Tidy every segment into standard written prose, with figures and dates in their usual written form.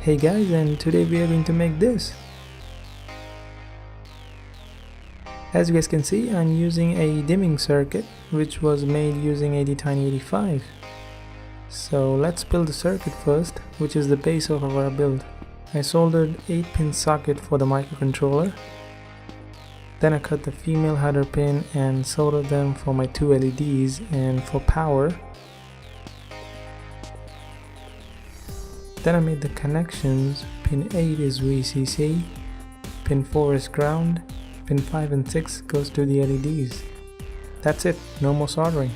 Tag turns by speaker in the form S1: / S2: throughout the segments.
S1: Hey guys, and today we are going to make this. As you guys can see, I'm using a dimming circuit which was made using ADTiny85. So let's build the circuit first, which is the base of our build. I soldered 8-pin socket for the microcontroller. Then I cut the female header pin and soldered them for my two LEDs and for power. Then I made the connections. Pin 8 is VCC, pin 4 is ground, pin 5 and 6 goes to the LEDs. That's it, no more soldering.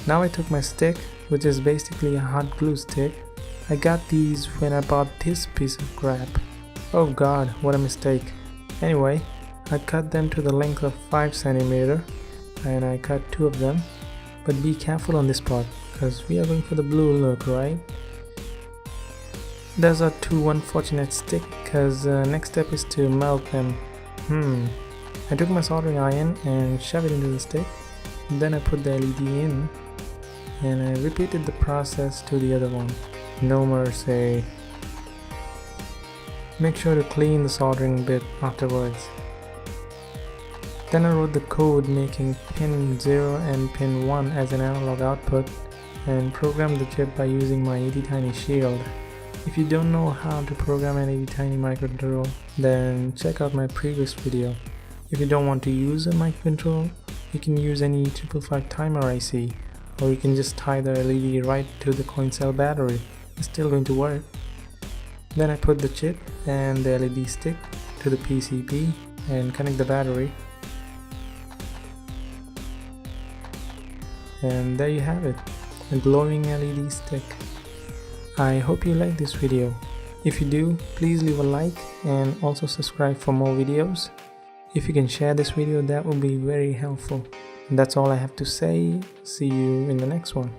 S1: Now I took my stick, which is basically a hot glue stick. I got these when I bought this piece of crap. Oh god, what a mistake. Anyway, I cut them to the length of 5 cm and I cut 2 of them. But be careful on this part, because we are going for the blue look, right? Those are two unfortunate sticks, because next step is to melt them. I took my soldering iron and shoved it into the stick. Then I put the LED in and I repeated the process to the other one. No mercy. Make sure to clean the soldering bit afterwards. Then I wrote the code making pin 0 and pin 1 as an analog output and programmed the chip by using my ADTiny Shield. If you don't know how to program an ADTiny microcontroller, then check out my previous video. If you don't want to use a microcontroller, you can use any 555 timer IC, or you can just tie the LED right to the coin cell battery. It's still going to work. Then I put the chip and the LED stick to the PCB and connect the battery. And there you have it, a glowing LED stick. I hope you like this video. If you do, please leave a like and also subscribe for more videos. If you can share this video, that would be very helpful. And that's all I have to say. See you in the next one.